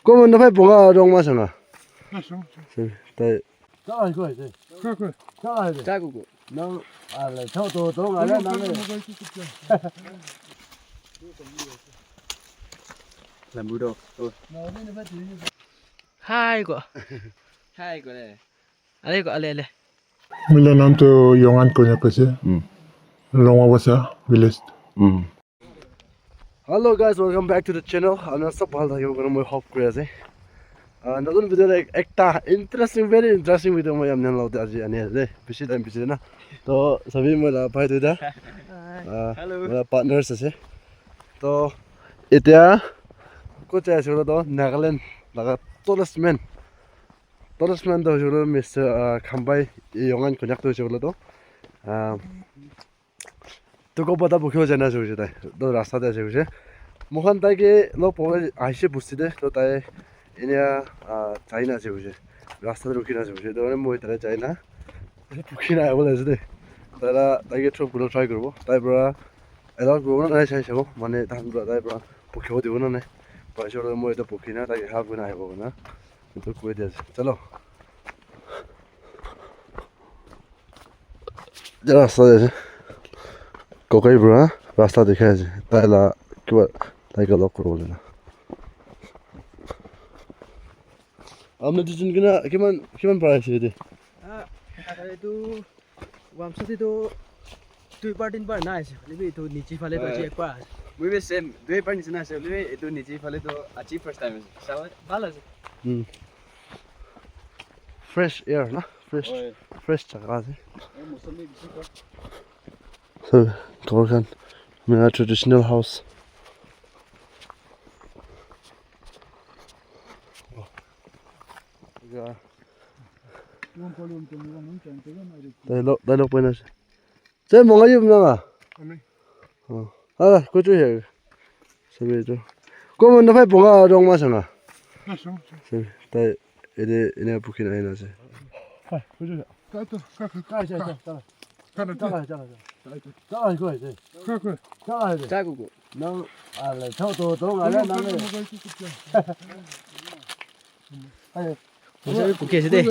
그러면 너 봉아 롱마잖아. 네. 자, 이거 이제. 그래. 자, 이제. 자구고. 너 알래. 저도 동 알래. 나는. Làm bữa đồ. Hai của. Hai cái này. Alay của alay. Mila naam to Yongan Konya kaise. Longwawasa village. Hello guys, welcome back to the channel. I'm not so bad. I'm gonna hope crazy. नतुन video एकटा interesting very interesting video मैं हमने लाते आज यानी है पिछले time पिछले ना तो सभी मेरा भाई दुदा मेरा पार्टनर्स है तो इतना कुछ ऐसे होता तो नागालैंड लगा टोलस्टमैन तो जो मिस्टर खंबाई योंगन कोन्याक तो जो तो को पता बुकिंग जाना चाहिए तो रास्ता दे चाहिए मुखन ताई के लोग पहुँच आइसे पूछते थे तो ताई 이냐 차이나 제우제 라스타로 루키나 제우제 너네 뭐 있더라 차이나 부키나 বলেছে তারা তাইকে ট্রপ গুলো ট্রাই করব তাইপরা এলা করব না চাই চাইব মানে ধানগুলো তাইপরা পক্ষেও দিব না না পয়সা মই এটা পক্ষিনা তাকে হাফ গুনা আইব না তো কই দিয়েছে চলো যা রাস্তা আছে কোকাই ব্রা রাস্তা দেখে আছে তাইলা কিবা তাইকে লক করব না हमने तो जिनके ना किमान प्राइस है ये अरे तो वामसाती तो 2 पार्टिन पर ना है लेबे तो नीचे फाले पछि एक पास We will same. Dua part ni sana sebelum itu nici file tu achieve first time. Sawa. Bala say fresh air ना Oye. फ्रेश जगह है Mosam ni bisi kau. so कोरकन मेरा ट्रेडिशनल हाउस 다이로 보이나 제 뭔가 좀 나가 그쪽 해 세베죠 그러면 너 뭔가 좀 마잖아 다 이제 부키나 해나지 그쪽 자 이거 이제 자 이제 Jagugo. 너 알래 저도 동 알래 나는 मुझे पुके से दे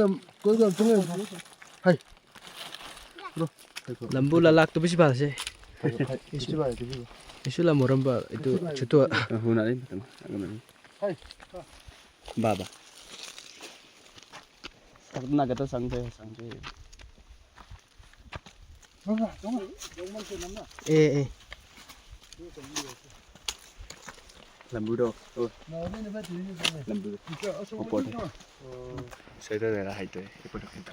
그거 좀 하이 लंबू ललाक तो बेसी बाला से 이시 봐야 돼 इसुला मोरम बा itu chutu Huna ni betul. Aku ni. Hai. Baba. Tak nak kata sangse. A Lambu do. Oh, lambu. Opor. Saya dah dah hai tu. Opor tak kita.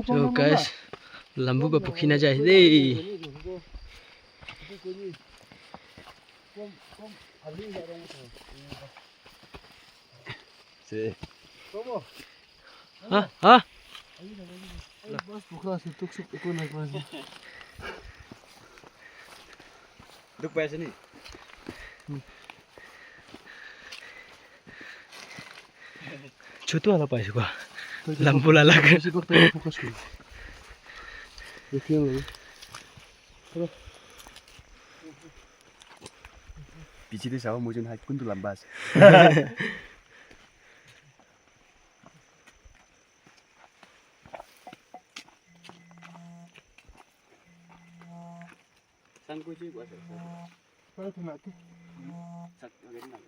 जो guys लंबू का पुखिना जाए दे Si. हाँ हाँ बस बुखरा से तुक सुक को ना पास Duk पैसे ni. chutu वाला पाइस को लंबू ललाक इसी वक्त पे फोकस करो देखिए लोग Biji tu sawa mungkin hai pun tu lambas. San kuci buat apa? Kalau tu nak tu Sak lagi nak.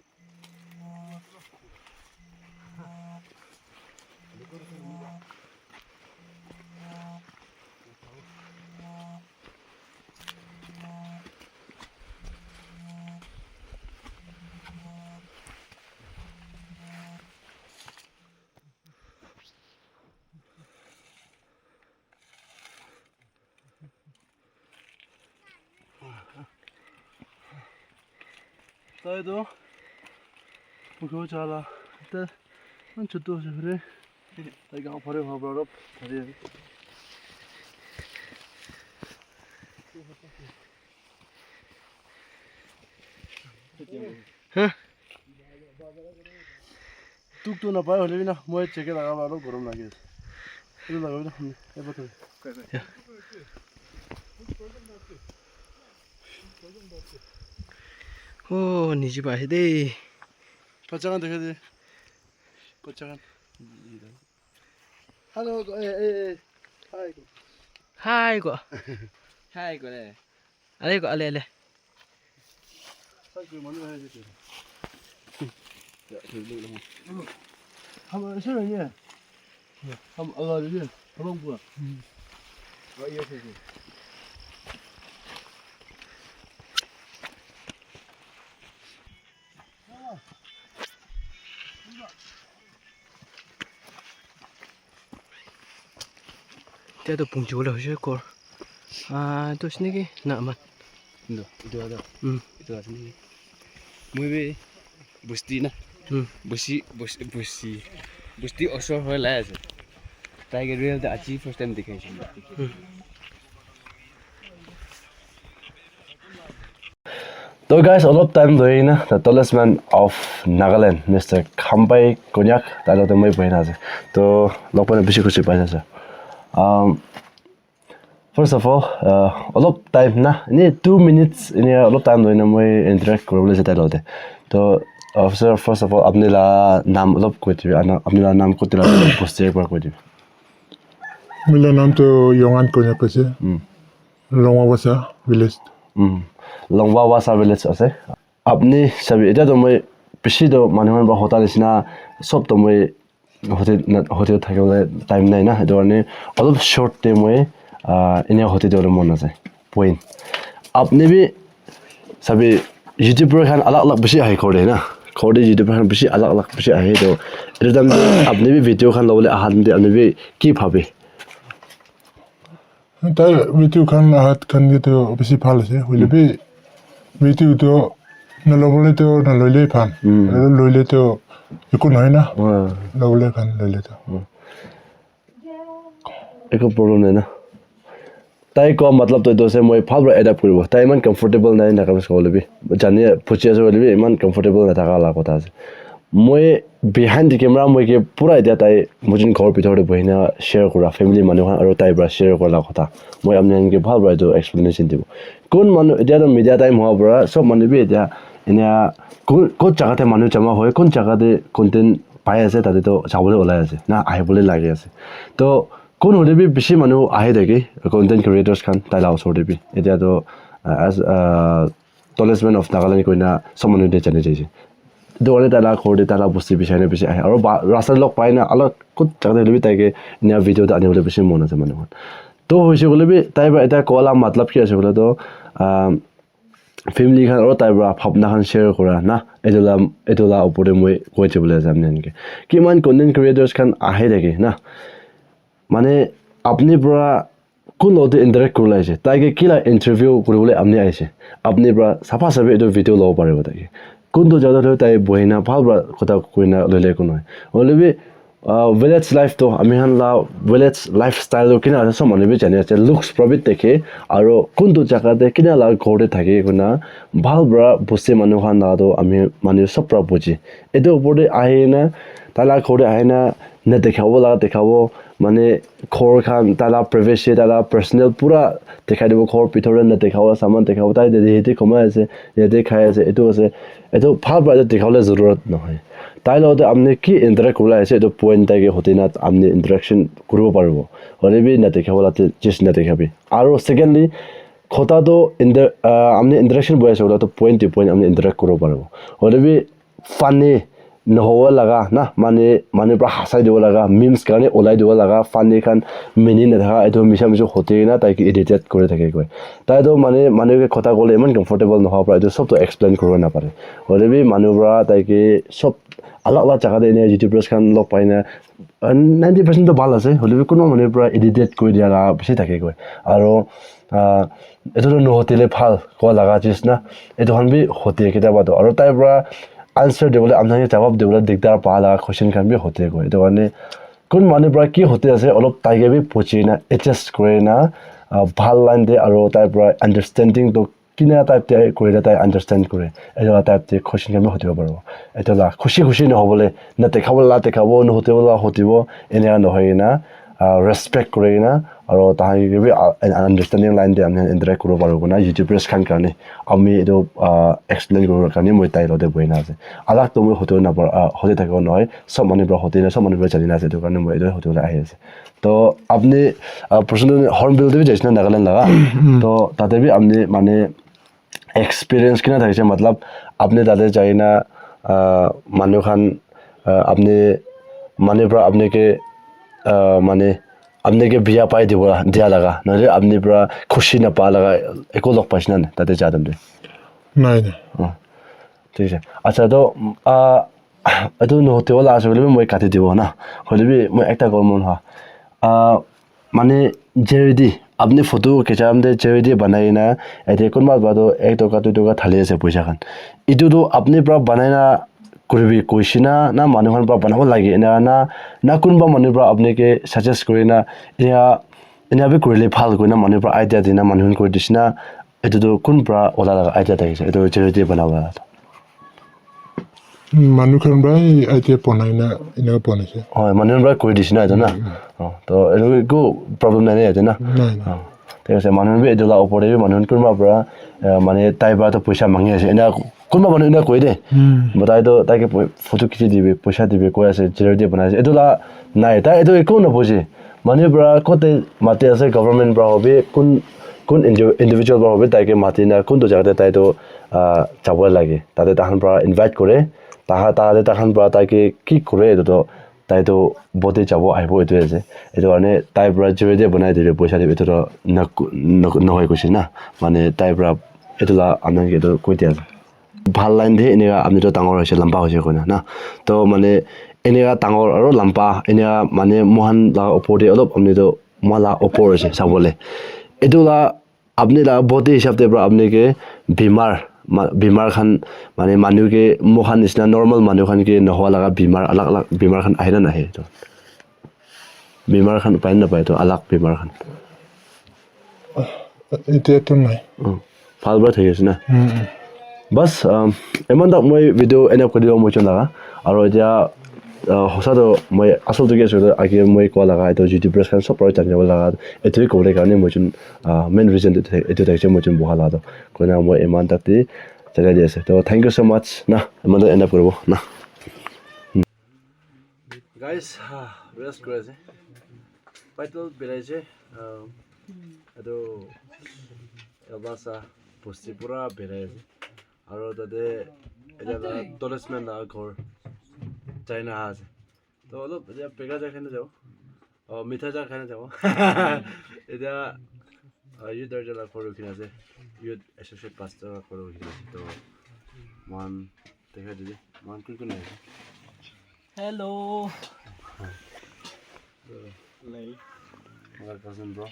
ताइदो मुझे चला तो मैं छुट्टू से फिरे ताइ गाँव फरे वहाँ बड़ा फरे হা তোকতো নাপায় হ'লে না মই চেকে লগাব আৰু গৰম লাগি আছে এইটো লগাবি না এবাৰ তই ও নিজি পাহি দেই পচাকান দেখে দে পচাকান হ্যালো হাই হাই গো হাই কৰে আলে গো আলে Sai মানুহ আহে যে हम ऐसे नहीं है हम अगर ये हम पूरा ये ऐसे Dia tu pung jual je kor. Tu sini ke nak man. itu ada Hmm. itu ada ni মই বস্তি না বস্তি ওচৰ হৈ লাই আছে টাইগাৰ ৰিয়েল আজি ফাৰ্ষ্ট টাইম দেখাইছিল So guys, অলপ টাইম ধৰি না the tallest man of Nagaland, Mr. Khampai Konyak, তাৰ লগতে মই বহি আছে তো লগ পালে বেছি খুচি পাইছে ছাৰ First of all, অলপ টাইম না এনেই 2 minutes এনেই অলপ টাইম ধৰি না মই ইণ্টাৰেক্ট কৰিবলৈ যে তাৰ লগতে তো অফিচাৰ ফাৰ্ষ্ট অফ অল আপুনি নাম অলপ কৈ দিবি আপুনি নাম কৈ দিলে বস্তি একবাৰ কৈ দিবি मेरा नाम तो योंगान कोन्याक আছে লংৱাবাসা ভিলেজ লংৱাবাসা ভিলেজ আছে আপুনি চাবি এতিয়াতো মই বেছিতো মানুহৰ পৰা হতা নিচিনা চবতো মই হোটেল থাকিবলৈ টাইম নাই না সেইটো কাৰণে অলপ শ্বৰ্টতে মই এনে হোটেল দিবলৈ মন আছে পইণ্ট আপুনি বি চাবি ইউটিউবৰ খান আলাগ বেছি আহে ঘৰতে না ঘৰতে ইউটিউবৰ খান বেছি আলাগ বেছি আহে তো এইটো টাইম আপুনি বি ভিডিঅ' খান ল'বলৈ আহাতে আপুনি বি কি ভাবে তাই ভিডিঅ' খান আহাত খান তো বেছি ভাল আছে হ'লে বি ভিডিঅ'টো নল'বলৈতো নল'লেই ভাল ললেতো একো নহয় না ল'বলৈ খান ললেতো একো প্ৰব্লেম নাই না তাই কোৱা মতলব তই কৈছে মই ভালদৰে এডাপ্ট কৰিব তাই ইমান কমফৰ্টেবল নাই নাকামে ক'লেবি জানি ফুচি আছোঁ ক'লেবি ইমান কমফৰ্টেবল নাথাকা অলপ কথা আছে মই বিহাইণ্ড দি কেমেৰা মই কি পূৰা এতিয়া তাই মোৰ যোন ঘৰৰ ভিতৰতে বহি না শ্বেয়াৰ কৰা ফেমিলি মানুহ আৰু তাইৰ পৰা শ্বেয়াৰ কৰা কথা মই আপুনি এনেকৈ ভালদৰে এইটো এক্সপ্লেনেশ্যন দিব কোন মানুহ এতিয়াতো মিডিয়া টাইম হোৱাৰ পৰা চব মানুহবি এতিয়া এনে ক'ত জেগাতে মানুহ জমা হয় কোন জেগাতে কণ্টেণ্ট পাই আছে তাতেতো যাবলৈ ওলাই আছে না আহিবলৈ লাগি আছে তো কোন হ'লে বি বেছি মানুহ আহে থাকে কণ্টেণ্ট ক্ৰিয়েটাৰ্ছ খান তাই ওচৰতে বি এতিয়াতো as tallest man of Nagaland কৈ না চব মানুহ এতিয়া জানি যাইছে দৌৰে তাই ঘৰতে তাই বস্তু বিচাৰি বেছি আহে আৰু ৰাস্তাত লগ পাই না অলপ ক'ত জেগাতে হ'লে তাইকে এনে ভিডিঅ'টো আনিবলৈ বেছি মন আছে মানুহৰ তো হৈছে ক'লে বি তাইৰ পৰা এতিয়া ক'লা মতলব কি আছে বোলে তো ফেমিলি খান আৰু তাইৰ পৰা ভাৱনাখন শ্বেয়াৰ কৰা না এইটোলা ওপৰতে মই কৈ দিবলৈ যাম এনেকৈ কিমান কণ্টেণ্ট ক্ৰিয়েটাৰ্ছ খান আহে থাকে না মানে আপুনি পৰা কোন লগতে ইণ্টাৰেক্ট কৰিবলৈ আহিছে তাইকে কি ইণ্টাৰভিউ কৰিবলৈ আপুনি আহিছে আপুনি পৰা চাফা চাফি এইটো ভিডিঅ' ল'ব পাৰিব তাইকে কোনটো জেগাত হ'লে তাই বহি না ভাল কথা কৈ না ল'লে একো নহয় হ'লে বি ভিলেজ লাইফটো আমি ভিলেজ লাইফ ষ্টাইলটো কিনা আছে চব মানুহে জানি আছে লুকছ প্ৰবিত দেখে আৰু কোনটো জেগাতে কিনা ঘৰতে থাকে কিনা ভাল পৰা বস্তু মানুহখন লগাটো আমি মানুহে চব পৰা বুজি এইটো ওপৰতে আহি না তাই ঘৰতে আহি না নেদেখাব লগা দেখাব মানে ঘৰ খান তাই প্ৰাইভেচি তাই পাৰ্চনেল পূৰা দেখাই দিব ঘৰৰ ভিতৰত নেদেখাব চামান দেখাব তাই সিহঁতে কমাই আছে সিহঁতে খাই আছে এইটো আছে এইটো ভাল পৰা এইটো দেখাবলৈ জৰুৰত নহয় তাইৰ লগতে আপুনি কি ইণ্টাৰেক্ট কৰিবলৈ আহিছে এইটো পইণ্ট তাইকে হোটেলত আপুনি ইণ্টাৰেকশ্যন কৰিব পাৰিব হ'লে বি নেদেখাব লাগে জাষ্ট নেদেখাবি আৰু ছেকেণ্ডলি কথাটো আপুনি ইণ্টাৰেকশ্যন বৈ আছে বোলে পইণ্ট টু পইণ্ট আপুনি ইণ্টাৰেক্ট কৰিব পাৰিব হ'লে বি ফানি নহ'ব লগা না মানুহৰ পৰা হাঁচাই দিব লগা মিমছ কাৰণে ওলাই দিব লগা ফানি খান মিনি নাথাকা এইটো মিছা হোটেই না তাইক ইডিটেড কৰি থাকে কয় তাইতো মানুহে কথা ক'লে ইমান কমফৰ্টেবল নহ'ব পৰা এইটো চবটো এক্সপ্লেইন কৰিব নাপাৰে হ'লে বি মানুহৰ পৰা তাইকে চব আলাগ জেগাতে এনে ইউটিউবাৰ্ছ খান লগ পাই না 90% ভাল আছে হ'লে বি কোনো মানুহৰ পৰা ইডিটেড কৰি দিয়া বেছি থাকে কয় আৰু এইটোতো নহ'লে ভাল কোৱা লগা চিজ না এইটোখন বি হোটে কেতিয়াবাতো আৰু তাইৰ পৰা আনচাৰ দিবলৈ আপোনালোকে জবাব দিবলৈ দিগদাৰ পোৱা লগা কুৱেশ্যন খান বি হোটে কয় এইটো কাৰণে কোন মানুহৰ পৰা কি হোটে আছে অলপ তাইকে বি পুছি না এডজাষ্ট কৰি না ভাল লাইন দিয়ে আৰু তাইৰ পৰা আণ্ডাৰষ্টেণ্ডিংটো কিনা টাইপতে কৰিলে তাই আণ্ডাৰষ্টেণ্ড কৰে এইটো টাইপতে কোৱেশ্যন আমি সুধিব পাৰোঁ এইটো খুচি খুচি নহ'বলৈ দেখাব নুসুধিবলৈ সুধিব এনেকুৱা নহয় কিনা ৰেচপেক্ট কৰি কিনা আৰু তাহাঁতি আণ্ডাৰষ্টেণ্ডিং লাইন দি আমি ইণ্টাৰেক্ট কৰিব পাৰোঁ না ইউটিউবাৰ্ছ খান কাৰণে আমি এইটো এক্সপ্লেইন কৰিবৰ কাৰণে মই তাইৰ লগতে বহি নাছে আলাগটো মই সুধিব নাপাৰোঁ সুধি থাকিব নহয় চব মানুহবোৰে সুধি নাই চব মানুহবোৰে জানি নাছে সেইটো কাৰণে মই এইটো সুধিবলৈ আহি আছে তো আপুনি পাৰ্চনেলি হৰ্ণবিলটো বি যাইছে না নাগালেণ্ড লগা তো তাতে বি আপুনি মানে এক্সপিৰিয়েঞ্চ কিনা থাকিছে মতলব আপুনি তাতে যাই না মানুহ খান আপুনি মানুহৰ পৰা আপোনাকে মানে আপোনাকে বিয়া পাই দিয়া লগা নহ'লে আপুনি পৰা খুচি নাপা লগা একো লগ পাইছে না তাতে যা তাৰমানে নাই নাই ঠিক আছে আচ্ছা তো এইটো নুসুধিব লাষ্ট হ'লে মই কাটি দিব না হ'লে বি মই একটা কল মন হোৱা মানে জেৰেডি আপুনি ফটো কেঁচামতে জেৰেডি বনাই না এতিয়া কোনোবা বাটো 1 টকা 2 টকা ঢালি আছে পইচাখন এইটোতো আপুনি পৰা বনাই না কৰিবি কৈছে না মানুহৰ পৰা বনাব লাগে না কোনোবা মানুহৰ পৰা আপোনাকে ছাজেষ্ট কৰি না এনেবি কৰিলে ভাল কৰি না মানুহৰ পৰা আইডিয়া দি না মানুহখন কৰি দিছে না এইটোতো কোন পৰা ওলা লগা আইডিয়া থাকিছে এইটো জেৰেডি বনাব মানুহখন পৰাই এতিয়া বনাই না এনেকুৱা বনাইছে হয় মানুহৰ পৰা কৰি দিছে না এইটো না তো এইটো একো প্ৰব্লেম নাই এইটো না ঠিক আছে মানুহৰ এইটো ওপৰতে মানুহৰ কোনোবাৰ পৰা মানে তাইৰ পৰাতো পইচা মাঙি আছে এনে কোনোবা মানুহ এনেকুৱা কৈ দে তাইতো তাইকে ফটো খিচি দিবি পইচা দিবি কৈ আছে জেৰেডি বনাইছে এইটো নাই তাই এইটো একো নবুজে মানুহৰ পৰা ক'তে মাতি আছে গভৰ্ণমেণ্ট পৰা হবে কোন ইণ্ডিভিজুৱেল পৰা হবে তাইকে মাতি না কোনটো জেগাতে তাইতো যাবই লাগে তাতে তাহান পৰা ইনভাইট কৰে তাহান পৰা তাইকে কি কৰে এইটোতো তাইতো বতে যাব আহিব এইটোৱে আছে এইটো কাৰণে তাইৰ পৰা জেৰেডি বনাই দিলে পইচা দিব এইটোতো নহয় কৈছে না মানে তাইৰ পৰা এইটো আপোনালোকে এইটো কৈ দিয়া ভাল লাইন দিয়ে এনেকুৱা আপুনিতো ডাঙৰ হৈছে লম্বা হৈছে কৈ না তো মানে এনেকুৱা ডাঙৰ আৰু লম্বা এনেকুৱা মানে মহান ওপৰতে অলপ আপুনিতো মলা ওপৰ হৈছে চাবলৈ এইটো আপুনি বতে হিচাপতে পৰা আপোনালোকে বেমাৰ খান মানে মানুহকে মহান নিচিনা নৰ্মেল মানুহখানকে নোহোৱা লগা আলাগ বেমাৰ খান আহে না নাহে এইটো বেমাৰ খান পাই নাপায় এইটো আলাগ বেমাৰ খান এতিয়াতো নাই ভাল ভাল ঠিক আছে না বাছ ইমান তাক মই ভিডিঅ' এনে কৰি দিব মই লগা আৰু এতিয়া সঁচাটো মই আচলটোকে আছোঁ আগে মই কোৱা লগা এইটো ইউটিউবাৰ্ছ খান চব জানিব লগা এইটোৱে ক'বলৈ কাৰণে মই মেইন ৰিজন এইটো থাকিছে মই বহা লগাটো কৈ না মই ইমান তাতে জেগাই দি আছে তো থেংক ইউ ছ' মাছ না ইমান এনে কৰিব না গাইজ ৰেষ্ট কৰি আছে পাইতল বেৰাইছে এইটো এবাৰ বস্তি পূৰা বেৰাই আছে আৰু তাতে এতিয়া তলেচমেণ্ট ঘৰ যাই নাহা আছে তো অলপ এতিয়া পেগা যাই খাই নাযাওঁ মিঠা জা খাই নাযাওঁ এতিয়া ইউথ দৰ্জা ঘৰ ৰখি আছে ইউথ এছ'চিয়েট পাঁচটা ঘৰ ৰখি আছে তো মান দেখাই দিদি মান কোন আহিছে hello' my cousin bro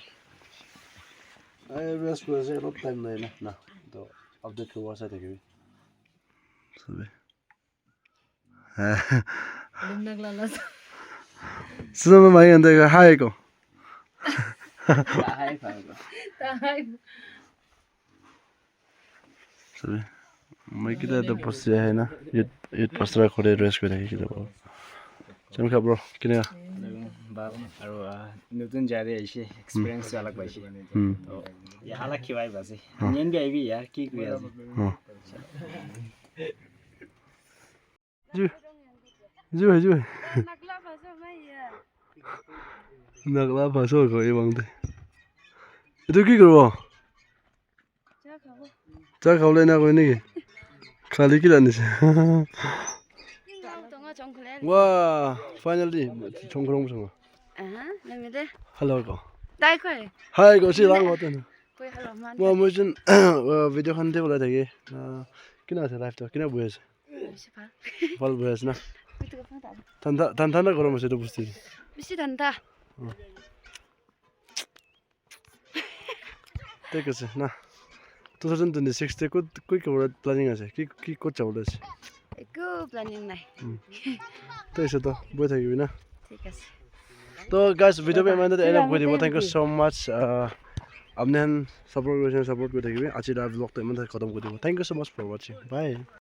rest করে আছে অলপ টাইম নাই না তো আপডেট করব আছে দেখিবি সবে সুনো মাই এন্ড হাই কো সবে মই কিটা তো বসে আছে না ইট পাঁচটা করে রেস্ট করে দেখি যাব চমকা ব্রো কিনে আৰু নতুন জায়গায় আহিছে এক্সপিৰিয়েঞ্চ অলপ পাইছে তো ইয়ালা কিবাই বাজে নিয়ন বি আহিবি ইয়াৰ কি কৰি আছে জু নাগলা ভাষা কই বাংতে এটো কি করব চা খাবলে না কই নাকি খালি কি লানিছে Wah, finally, 총그롱 총아. 남이들. Hello go. 나이코이. Hi go si lang hoten. 코이 할로만. Wah, mo jin video kan de wala dagi. Kina se live to, kina bues. 시파. Val bues na. 비트가 판다. Tan na goro mo se do busti. 미시 단다. Take us na. 2026 te koi ko planning ase. Ki ko chawle ase. 이거 플래닝 나이. তো এসে তো বই থাকিবি না ঠিক আছে তো guys video pay মানে এন্ড করে দিব থ্যাংক ইউ সো মাচ আপুনি সাপোৰ্ট কৰি থাকিবি আজি তাৰ ব্লগটো ইমান খতম কৰি দিব thank you so much for watching bye